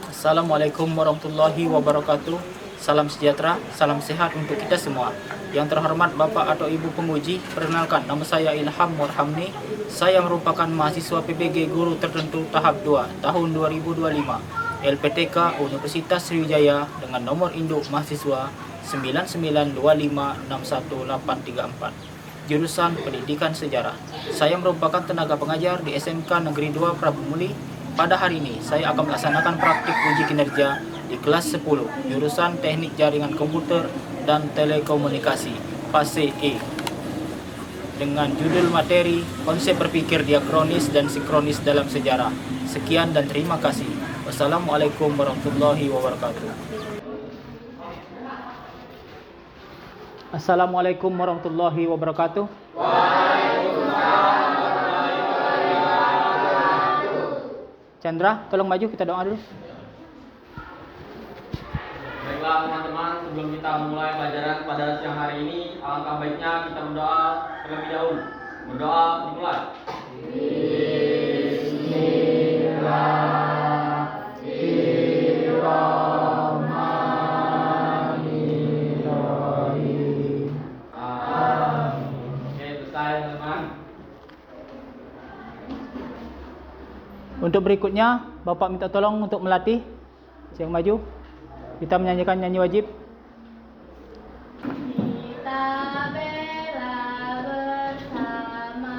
Assalamualaikum warahmatullahi wabarakatuh. Salam sejahtera, salam sehat untuk kita semua. Yang terhormat Bapak atau Ibu penguji, perkenalkan nama saya Ilham Warhamni. Saya merupakan mahasiswa PBG Guru Tertentu tahap 2 tahun 2025 LPTK Universitas Sriwijaya dengan nomor induk mahasiswa 992561834. Jurusan Pendidikan Sejarah. Saya merupakan tenaga pengajar di SMK Negeri 2 Prabu Muli. Pada hari ini, saya akan melaksanakan praktik uji kinerja di kelas 10, jurusan Teknik Jaringan Komputer dan Telekomunikasi, fase E, dengan judul materi Konsep Berpikir Diakronis dan Sinkronis dalam Sejarah. Sekian dan terima kasih. Wassalamualaikum warahmatullahi wabarakatuh. Assalamualaikum warahmatullahi wabarakatuh. Chandra, tolong maju, kita doa dulu. Baiklah teman-teman, sebelum kita mulai pelajaran pada siang hari ini, alangkah baiknya kita berdoa terlebih dahulu. Berdoa dimulai. Bismillahirrahmanirrahim. Oke, selesai teman-teman. Untuk berikutnya, Bapak minta tolong untuk melatih. Yang maju, kita menyanyikan nyanyi wajib. Kita bela bersama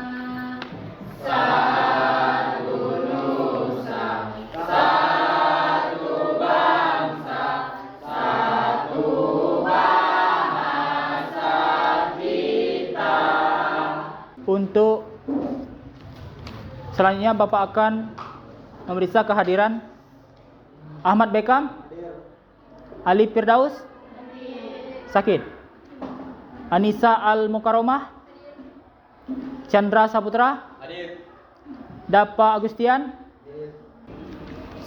Untuk selanjutnya Bapak akan memeriksa kehadiran Ahmad Bekam, Ali Firdaus, sakit, Anissa Al Mukaromah, Chandra Saputra, Hadir. Dapa Agustian.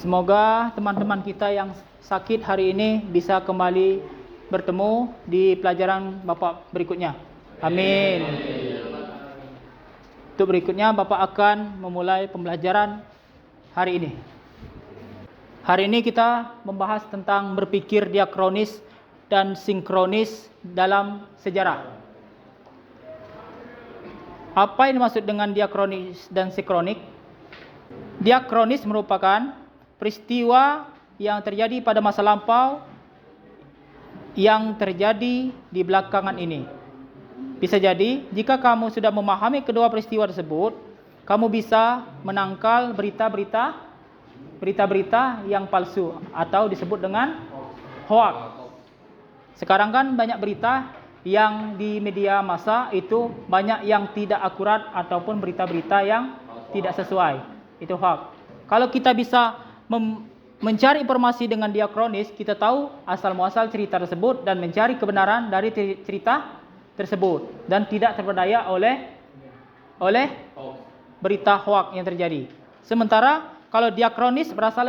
Semoga teman-teman kita yang sakit hari ini bisa kembali bertemu di pelajaran Bapak berikutnya. Amin. Untuk berikutnya Bapak akan memulai pembelajaran hari ini. Hari ini kita membahas tentang berpikir diakronis dan sinkronis dalam sejarah. Apa yang dimaksud dengan diakronis dan sinkronik? Diakronis merupakan peristiwa yang terjadi pada masa lampau yang terjadi di belakangan ini. Bisa jadi, jika kamu sudah memahami kedua peristiwa tersebut, kamu bisa menangkal berita-berita yang palsu atau disebut dengan hoax. Sekarang kan banyak berita yang di media massa itu banyak yang tidak akurat ataupun berita-berita yang tidak sesuai. Itu hoax. Kalau kita bisa mencari informasi dengan diakronis, kita tahu asal muasal cerita tersebut dan mencari kebenaran dari cerita tersebut dan tidak terperdaya oleh berita hoax yang terjadi. Sementara kalau diakronis berasal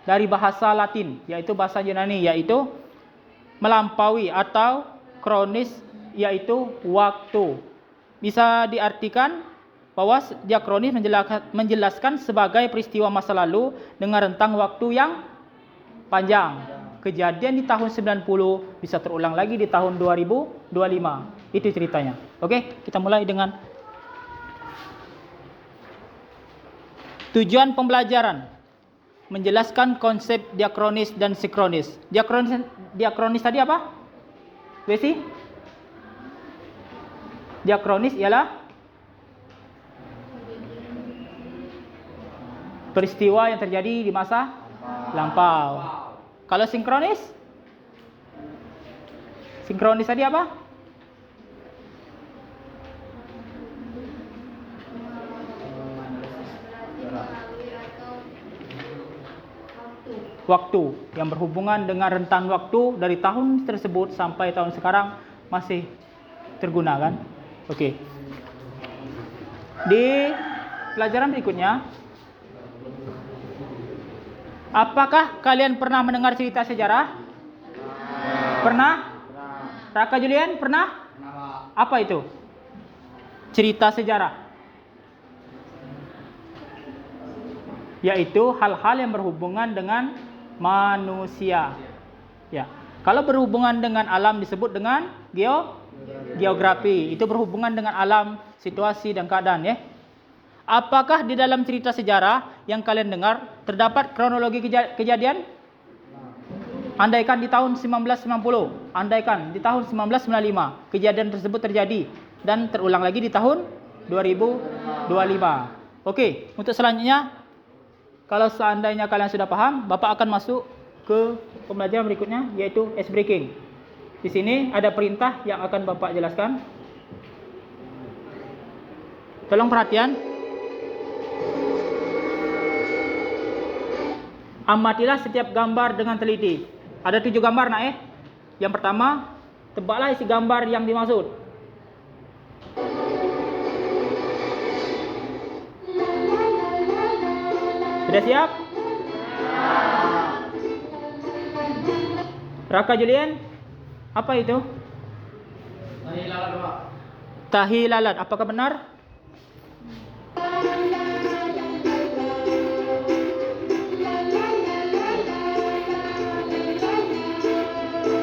dari bahasa Latin, yaitu bahasa Yunani, yaitu melampaui, atau kronis yaitu waktu. Bisa diartikan bahwa diakronis menjelaskan sebagai peristiwa masa lalu dengan rentang waktu yang panjang. Kejadian di tahun 90 bisa terulang lagi di tahun 2025. Itu ceritanya. Oke, kita mulai dengan tujuan pembelajaran. Menjelaskan konsep diakronis dan sinkronis. Diakronis tadi apa? Besi? Diakronis ialah peristiwa yang terjadi di masa lampau. Kalau sinkronis? Sinkronis tadi apa? Waktu yang berhubungan dengan rentan waktu dari tahun tersebut sampai tahun sekarang masih tergunakan. Oke. Di pelajaran berikutnya, apakah kalian pernah mendengar cerita sejarah? Pernah? Raka Julian pernah? Apa itu? Cerita sejarah. yaitu hal-hal yang berhubungan dengan manusia. Ya. Kalau berhubungan dengan alam disebut dengan geografi. Itu berhubungan dengan alam, situasi dan keadaan, ya. Apakah di dalam cerita sejarah yang kalian dengar terdapat kronologi kejadian? Andaikan di tahun 1990, andaikan di tahun 1995 kejadian tersebut terjadi dan terulang lagi di tahun 2025. Oke, untuk selanjutnya, kalau seandainya kalian sudah paham, Bapak akan masuk ke pembelajaran berikutnya, yaitu ice breaking. Di sini ada perintah yang akan Bapak jelaskan. Tolong perhatian. Amatilah setiap gambar dengan teliti. Ada 7 gambar, nak. Yang pertama, tebaklah isi gambar yang dimaksud. Sudah siap? Raka Julian, apa itu? Tahi lalat, Pak. Tahi lalat, apakah benar?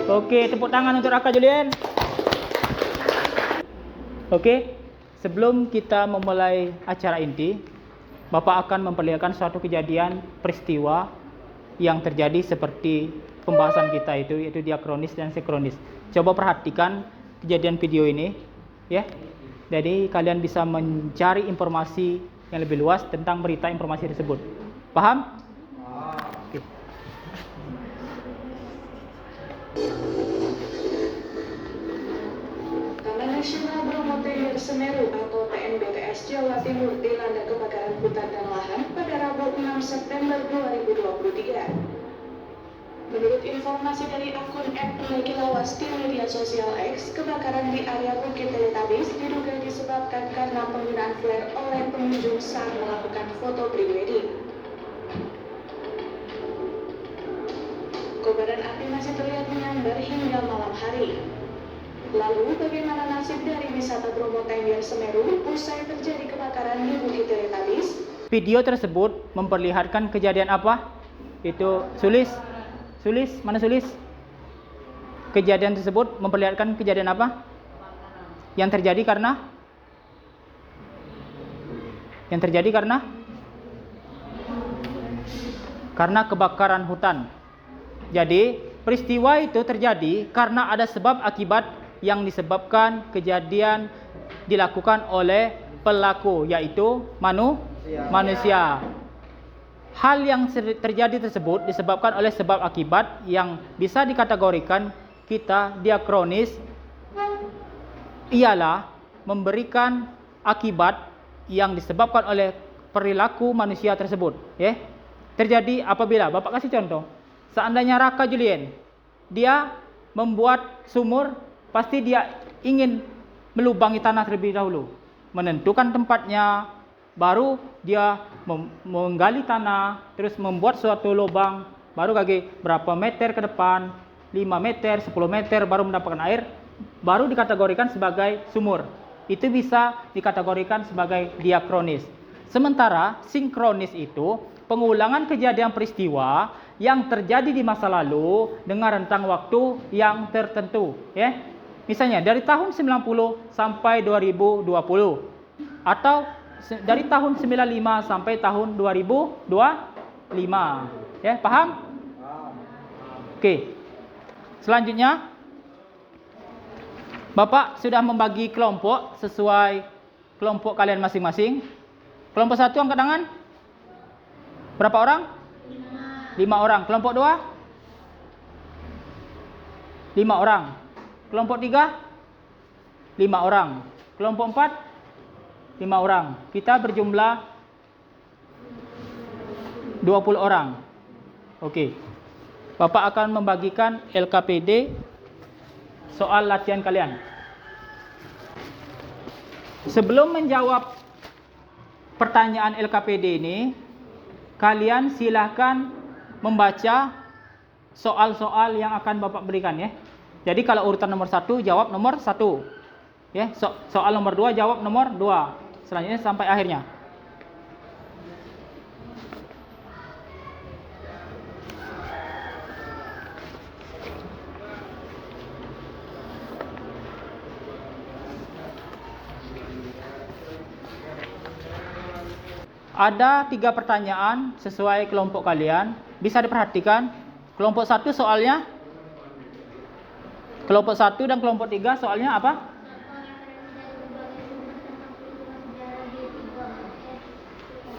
Oke, tepuk tangan untuk Raka Julian. Oke, sebelum kita memulai acara inti, Bapak akan memperlihatkan suatu kejadian peristiwa yang terjadi seperti pembahasan kita itu, yaitu diakronis dan sinkronis. Coba perhatikan kejadian video ini, ya. Jadi kalian bisa mencari informasi yang lebih luas tentang berita informasi tersebut. Paham? Oke. Taman Nasional Bromo Tengger Semeru atau TNBTS Jawa Timur dilanda kebakaran hutan dan lahan pada Rabu 6 September 2023. Menurut informasi dari akun @Megilawas di media sosial X, kebakaran di area Bukit Teletabis diduga disebabkan karena penggunaan flare oleh pengunjung saat melakukan foto prewedding. Kobaran api masih terlihat menyambar hingga malam hari. Lalu, bagaimana nasib dari wisata Bromo Tengger Semeru usai terjadi kebakaran di Bukit Teletabis? Video tersebut memperlihatkan kejadian apa? Itu Sulis, mana Sulis? Kejadian tersebut memperlihatkan kejadian apa? Yang terjadi karena kebakaran hutan. Jadi, peristiwa itu terjadi karena ada sebab akibat yang disebabkan kejadian dilakukan oleh pelaku, yaitu manusia. Hal yang terjadi tersebut disebabkan oleh sebab akibat yang bisa dikategorikan kita diakronis, ialah memberikan akibat yang disebabkan oleh perilaku manusia tersebut, ya. Terjadi apabila, Bapak kasih contoh, seandainya Raka Julian, dia membuat sumur, pasti dia ingin melubangi tanah terlebih dahulu, menentukan tempatnya, baru dia menggali tanah, terus membuat suatu lubang, baru lagi berapa meter ke depan, 5 meter, 10 meter, baru mendapatkan air, baru dikategorikan sebagai sumur. Itu bisa dikategorikan sebagai diakronis. Sementara sinkronis itu pengulangan kejadian peristiwa yang terjadi di masa lalu dengan rentang waktu yang tertentu, ya. Misalnya dari tahun 90 sampai 2020, atau dari tahun 95 sampai tahun 2025. Ya, paham? Oke. Selanjutnya, Bapak sudah membagi kelompok sesuai kelompok kalian masing-masing. Kelompok 1 angkat tangan. Berapa orang? 5 orang. Kelompok 2? 5 orang. Kelompok 3? 5 orang. Kelompok 4? 5 orang. Kita berjumlah 20 orang. Oke. Bapak akan membagikan LKPD soal latihan kalian. Sebelum menjawab pertanyaan LKPD ini, kalian silahkan membaca soal-soal yang akan Bapak berikan, ya. Jadi kalau urutan nomor 1 jawab nomor 1. Ya, soal nomor 2 jawab nomor 2. Selanjutnya sampai akhirnya. Ada 3 pertanyaan sesuai kelompok kalian. Bisa diperhatikan. Kelompok 1 soalnya, kelompok 1 dan kelompok 3 soalnya apa?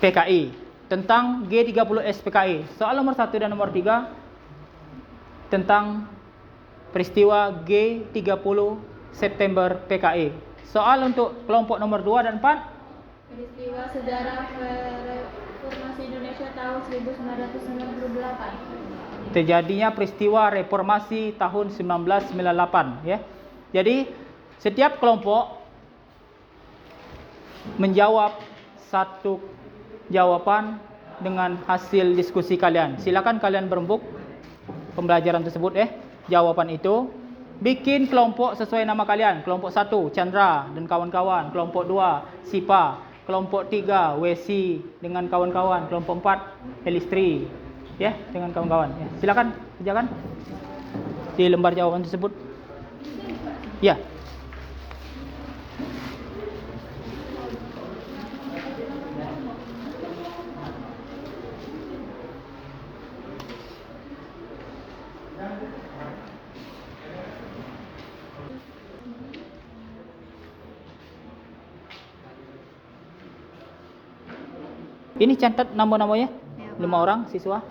PKI. Tentang G30S PKI. Soal nomor 1 dan nomor 3 tentang peristiwa G30 September PKI. Soal untuk kelompok nomor 2 dan 4, Peristiwa sejarah reformasi Indonesia tahun 1998. terjadinya peristiwa reformasi tahun 1998 ya. Jadi setiap kelompok menjawab satu jawaban dengan hasil diskusi kalian. Silakan kalian berembuk pembelajaran tersebut jawaban itu. Bikin kelompok sesuai nama kalian. Kelompok 1 Chandra dan kawan-kawan, kelompok 2 Sipa, kelompok 3 Wesi dengan kawan-kawan, kelompok 4 Helistri ya dengan kawan-kawan ya. Silakan kerjakan di lembar jawaban tersebut. Ya. Ini catat nama-namanya 5 orang siswa.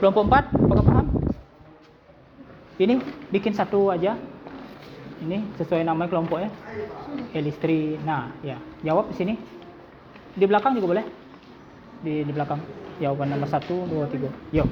Kelompok 4, apakah paham? Ini bikin satu aja. Ini sesuai nama kelompoknya. Elistri. Nah, ya. Jawab di sini. Di belakang juga boleh. Di belakang. Jawaban nomor 1, 2, 3. Yuk.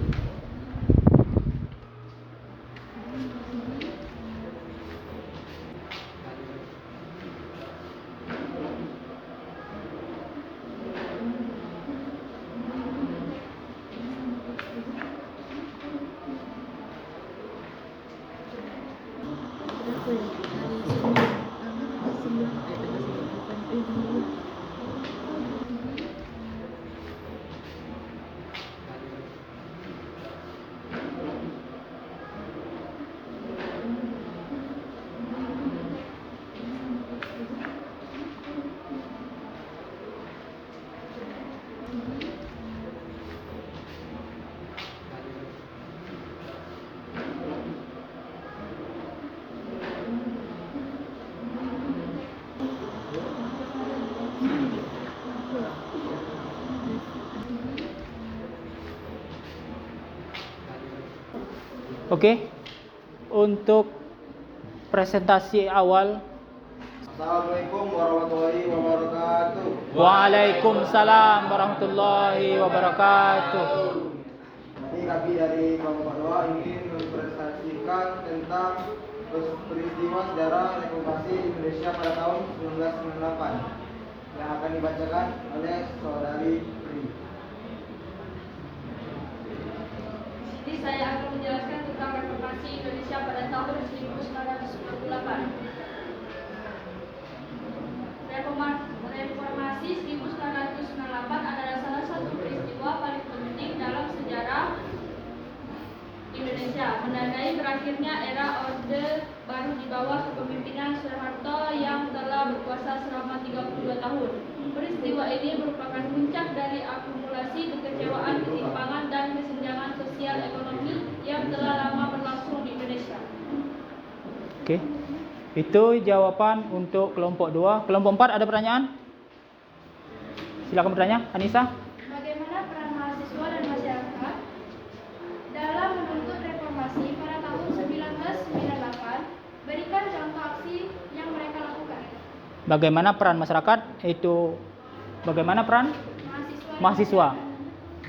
Oke. Untuk presentasi awal. Assalamualaikum warahmatullahi wabarakatuh. Waalaikumsalam warahmatullahi wabarakatuh. Ini kami dari kelompok 2 ingin mempresentasikan tentang peristiwa sejarah reformasi Indonesia pada tahun 1998 yang akan dibacakan oleh saudari Pri. Di sini saya akan menjelaskan tentang reformasi Indonesia pada tahun 1998. Reformasi 1998 adalah salah satu peristiwa paling penting dalam sejarah Indonesia, menandai berakhirnya era Orde Baru di bawah kepemimpinan Soeharto yang telah berkuasa selama 32 tahun. Peristiwa ini merupakan puncak dari akumulasi kekecewaan, ketimpangan, dan kesenjangan sosial ekonomi yang telah lama berlangsung di Indonesia. Oke. Itu jawaban untuk kelompok 2. Kelompok 4 ada pertanyaan? Silakan bertanya, Anissa. Bagaimana peran mahasiswa dan masyarakat dalam menuntut reformasi pada tahun 1998? Berikan contoh aksi yang mereka lakukan. Bagaimana peran masyarakat? Bagaimana peran mahasiswa?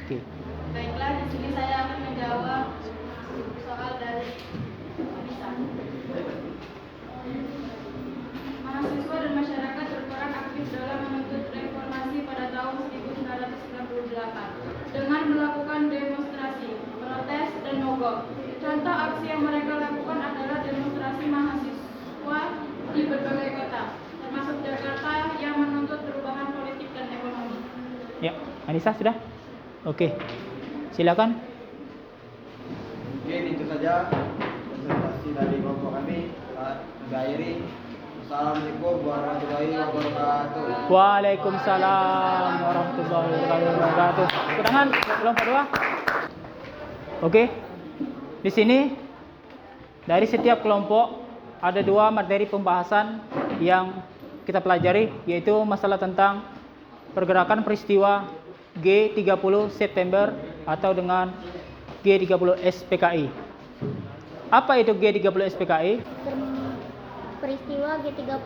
Oke. Baiklah, di sini saya akan menjawab soal dari Anissa. Mahasiswa dan masyarakat berperan aktif dalam menuntut reformasi pada tahun 1998 dengan melakukan demonstrasi, protes, dan mogok. Contoh aksi yang mereka lakukan adalah demonstrasi mahasiswa di berbagai kota, termasuk Jakarta, yang menuntut perubahan politik dan ekonomi. Ya, Anissa sudah? Oke. Silakan. Mungkin itu saja presentasi dari kelompok kami. Telah mengakhiri. Assalamualaikum warahmatullahi wabarakatuh. Waalaikumsalam warahmatullahi wabarakatuh. Tepuk tangan kelompok 2. Oke. Di sini dari setiap kelompok ada 2 materi pembahasan yang kita pelajari, yaitu masalah tentang pergerakan peristiwa G30 September atau dengan G30 SPKI. Apa itu G30 SPKI? Peristiwa G30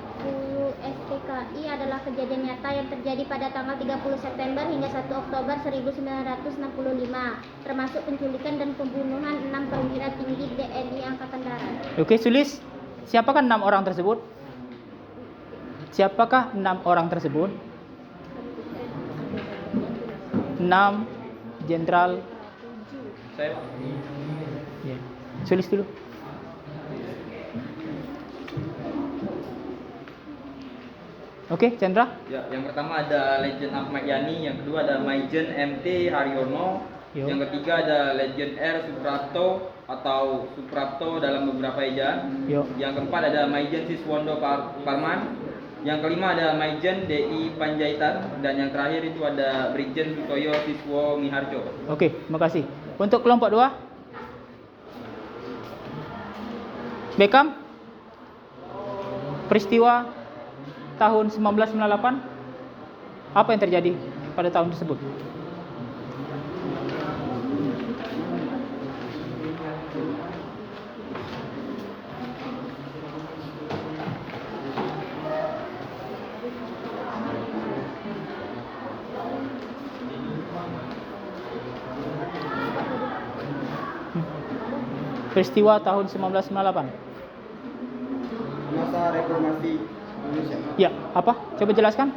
SPKI adalah kejadian nyata yang terjadi pada tanggal 30 September hingga 1 Oktober 1965, termasuk penculikan dan pembunuhan 6 perwira tinggi TNI Angkatan Darat. Oke, Sulis. Siapakah 6 orang tersebut? Siapakah 6 orang tersebut? 6 jenderal. Saya Ya. Sulis dulu. Oke, Chandra. Ya, yang pertama ada Legend Ahmad Yani, yang kedua ada Maijen MT Haryono, Yo. yang ketiga ada Legend R Suprapto atau Suprapto dalam beberapa ejaan. Yo. Yang keempat ada Maijen Siswondo Parman, yang kelima ada Maijen DI Panjaitan, dan yang terakhir itu ada Brigjen Sutoyo Siswo Miharjo. Oke, terima kasih. Untuk kelompok 2, Beckham, peristiwa tahun 1998, apa yang terjadi pada tahun tersebut? Peristiwa tahun 1998. Masa reformasi Indonesia. Ya, apa? Coba jelaskan.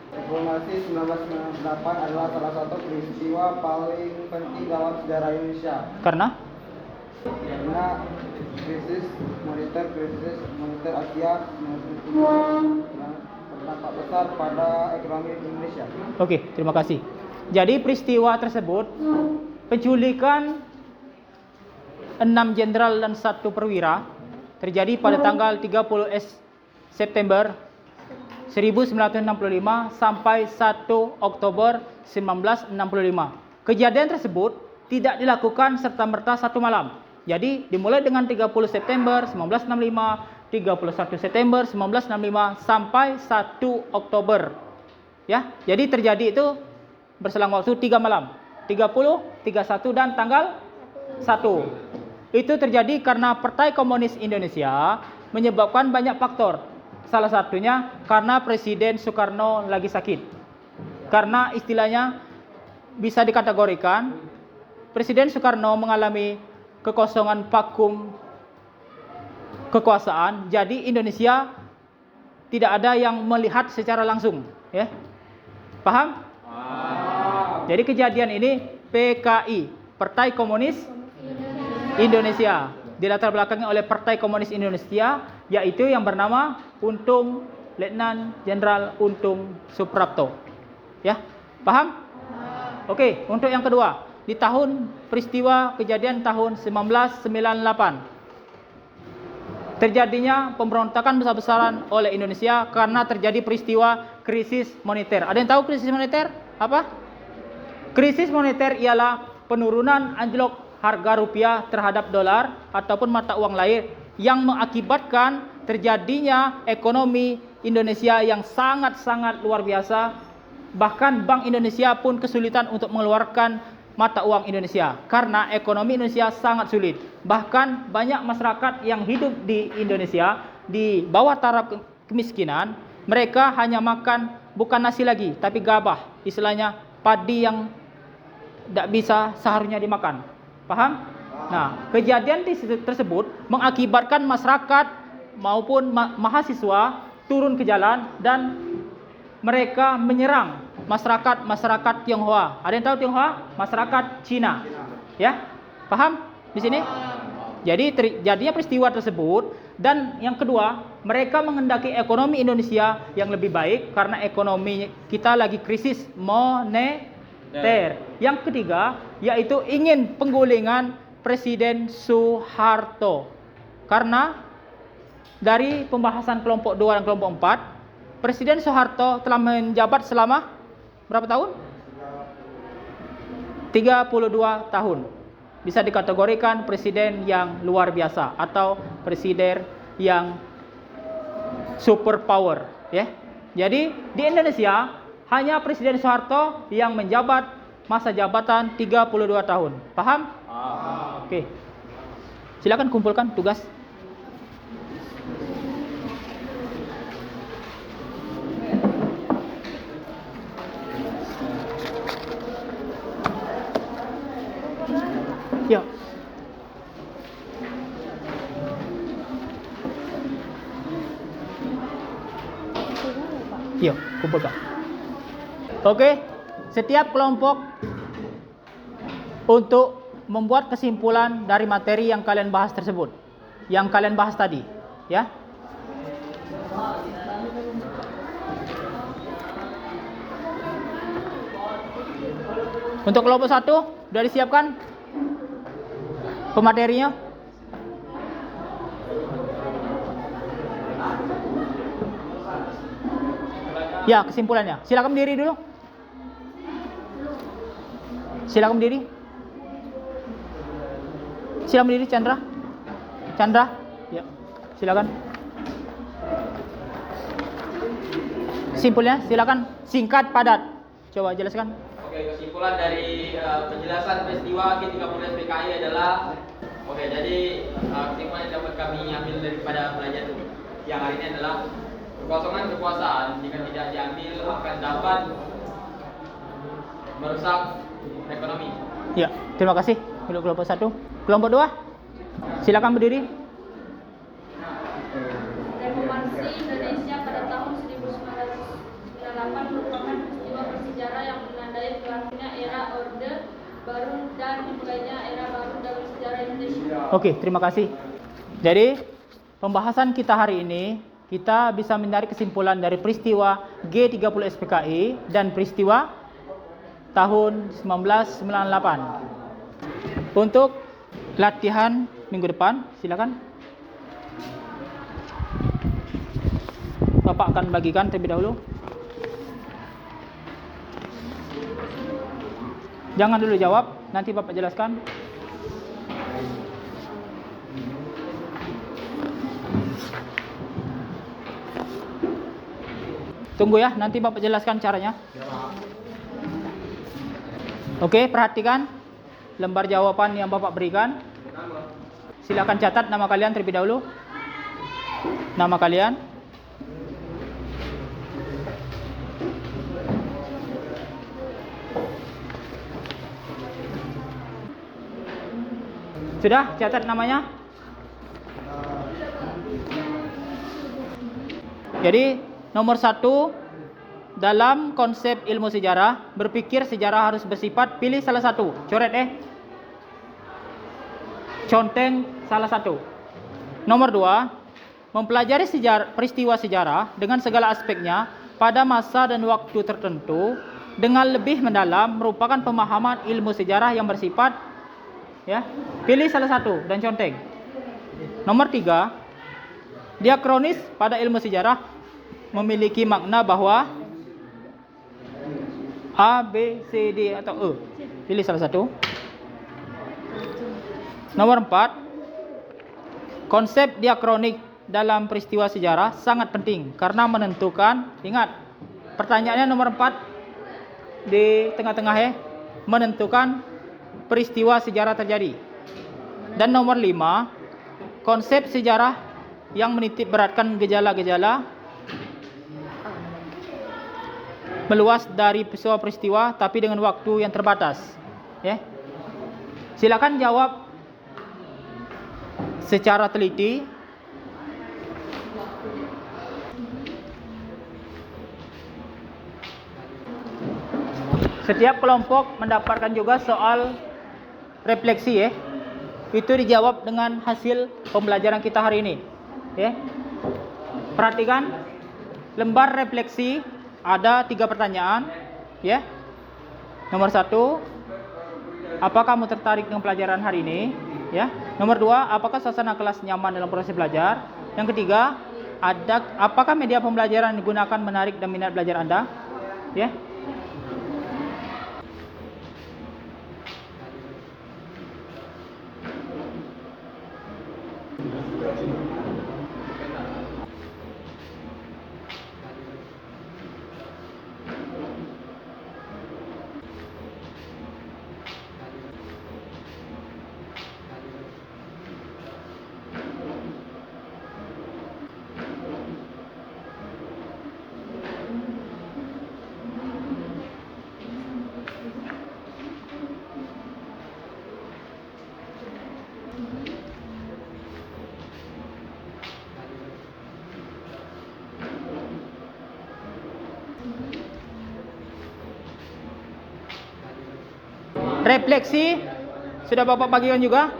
Reformasi 1998 adalah salah satu peristiwa paling penting dalam sejarah Indonesia Karena karena krisis moneter Asia berdampak besar pada ekonomi Indonesia. Oke, terima kasih. Jadi peristiwa tersebut, penculikan 6 jenderal dan 1 perwira terjadi pada tanggal 30 September 1965 sampai 1 Oktober 1965. Kejadian tersebut tidak dilakukan serta-merta satu malam. Jadi dimulai dengan 30 September 1965, 31 September 1965 sampai 1 Oktober. Ya, jadi terjadi itu berselang waktu 3 malam. 30, 31 dan tanggal 1. Itu terjadi karena Partai Komunis Indonesia menyebabkan banyak faktor. Salah satunya karena Presiden Soekarno lagi sakit. Karena istilahnya bisa dikategorikan Presiden Soekarno mengalami kekosongan vakum kekuasaan. Jadi Indonesia tidak ada yang melihat secara langsung, ya. Paham? Jadi kejadian ini PKI, Partai Komunis Indonesia, dilatar belakangi oleh Partai Komunis Indonesia, yaitu yang bernama Untung Letnan Jenderal Untung Suprapto. Ya, paham? Oke, untuk yang kedua, di tahun peristiwa kejadian tahun 1998 terjadinya pemberontakan besar-besaran oleh Indonesia karena terjadi peristiwa krisis moneter. Ada yang tahu krisis moneter? Apa? Krisis moneter ialah penurunan anjlok harga rupiah terhadap dolar ataupun mata uang lain yang mengakibatkan terjadinya ekonomi Indonesia yang sangat-sangat luar biasa. Bahkan Bank Indonesia pun kesulitan untuk mengeluarkan mata uang Indonesia karena ekonomi Indonesia sangat sulit. Bahkan banyak masyarakat yang hidup di Indonesia di bawah taraf kemiskinan, mereka hanya makan bukan nasi lagi tapi gabah, istilahnya padi yang tidak bisa seharusnya dimakan. Paham? Nah, kejadian tersebut mengakibatkan masyarakat maupun mahasiswa turun ke jalan dan mereka menyerang masyarakat Tionghoa. Ada yang tahu Tionghoa? Masyarakat Cina. Ya? Paham di sini? Jadi terjadinya peristiwa tersebut, dan yang kedua, mereka menghendaki ekonomi Indonesia yang lebih baik karena ekonomi kita lagi krisis Yang ketiga yaitu ingin penggulingan Presiden Soeharto. Karena dari pembahasan kelompok 2 dan kelompok 4, Presiden Soeharto telah menjabat selama berapa tahun? 32 tahun. Bisa dikategorikan presiden yang luar biasa atau presiden yang super power, ya. Jadi di Indonesia hanya Presiden Soeharto yang menjabat masa jabatan 32 tahun. Paham? Oke. Silakan kumpulkan tugas. Ya. Yuk, kumpulkan. Oke, setiap kelompok untuk membuat kesimpulan dari materi yang kalian bahas tersebut, yang kalian bahas tadi, ya. Untuk kelompok 1 sudah disiapkan pematerinya? Ya, kesimpulannya. Silakan berdiri dulu. Silakan berdiri. Silakan berdiri, Chandra. Chandra, ya. Silakan. Simpulnya, silakan singkat padat. Coba jelaskan. Oke, kesimpulan dari penjelasan peristiwa G30 SPKI adalah jadi kesimpulan yang dapat kami ambil daripada pelajaran yang hari ini adalah kekosongan kekuasaan jika tidak diambil akan dapat merusak ekonomi. Ya, terima kasih untuk kelompok 1. Kelompok 2, silakan berdiri. Reformasi Indonesia pada tahun 1998 merupakan peristiwa bersejarah yang menandai berakhirnya era Orde Baru dan dimulainya era baru dalam sejarah Indonesia. Oke, terima kasih. Jadi, pembahasan kita hari ini, kita bisa menarik kesimpulan dari peristiwa G30 SPKI dan peristiwa tahun 1998. Untuk latihan minggu depan, silakan. Bapak akan bagikan terlebih dahulu. Jangan dulu jawab, nanti Bapak jelaskan. Tunggu ya, nanti Bapak jelaskan caranya. Oke, perhatikan lembar jawaban yang Bapak berikan. Silakan catat nama kalian terlebih dahulu. Nama kalian. Sudah catat namanya? Jadi nomor 1, dalam konsep ilmu sejarah, berpikir sejarah harus bersifat, pilih salah satu. Coret conteng salah satu. Nomor 2, mempelajari peristiwa sejarah dengan segala aspeknya pada masa dan waktu tertentu dengan lebih mendalam merupakan pemahaman ilmu sejarah yang bersifat, ya, pilih salah satu dan conteng. Nomor 3, diakronis pada ilmu sejarah memiliki makna bahwa A, B, C, D atau E. Pilih salah satu. Nomor 4, konsep diakronik dalam peristiwa sejarah sangat penting karena menentukan, ingat, pertanyaannya nomor 4 di tengah-tengah ya, menentukan peristiwa sejarah terjadi. Dan nomor 5, konsep sejarah yang menitik beratkan gejala-gejala meluas dari peristiwa tapi dengan waktu yang terbatas, ya. Silakan jawab secara teliti. Setiap kelompok mendapatkan juga soal refleksi, ya. Itu dijawab dengan hasil pembelajaran kita hari ini, ya. Perhatikan lembar refleksi, ada 3 pertanyaan, ya. Nomor 1, apakah kamu tertarik dengan pelajaran hari ini? Ya. Nomor 2, apakah suasana kelas nyaman dalam proses belajar? Yang ketiga, apakah media pembelajaran yang digunakan menarik dan minat belajar Anda? Ya. Refleksi sudah Bapak bagikan juga?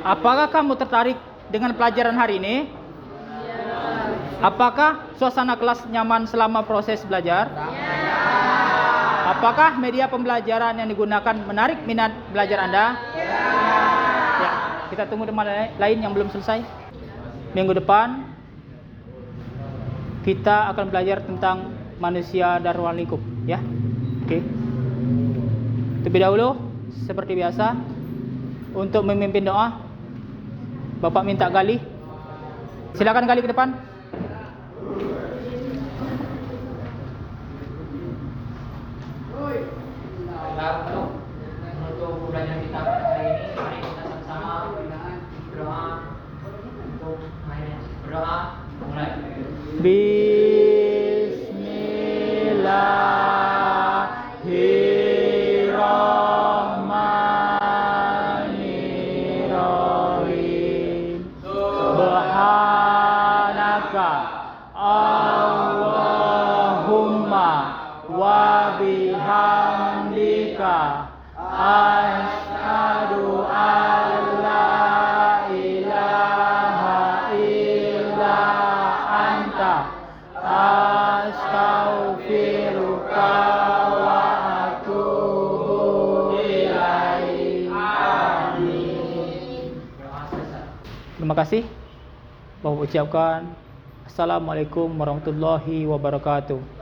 Apakah kamu tertarik dengan pelajaran hari ini? Apakah suasana kelas nyaman selama proses belajar? Apakah media pembelajaran yang digunakan menarik minat belajar Anda? Ya, kita tunggu teman lain yang belum selesai. Minggu depan kita akan belajar tentang manusia dan ruang lingkup, ya. Oke. Terlebih dahulu, seperti biasa, untuk memimpin doa, Bapak minta Gali. Silakan Gali ke depan. Untuk belajar kita pada hari ini, mari kita sama-sama berdoa untuk akhirnya. Berdoa, mulai. Bismillahirrahmanirrahim. Subhanaka Allahumma wa bihamdika asyhadu an la ilaha illa anta astaghfiruka wa atubu ilaik. Amin. Terima kasih. Bapak ucapkan Assalamualaikum warahmatullahi wabarakatuh.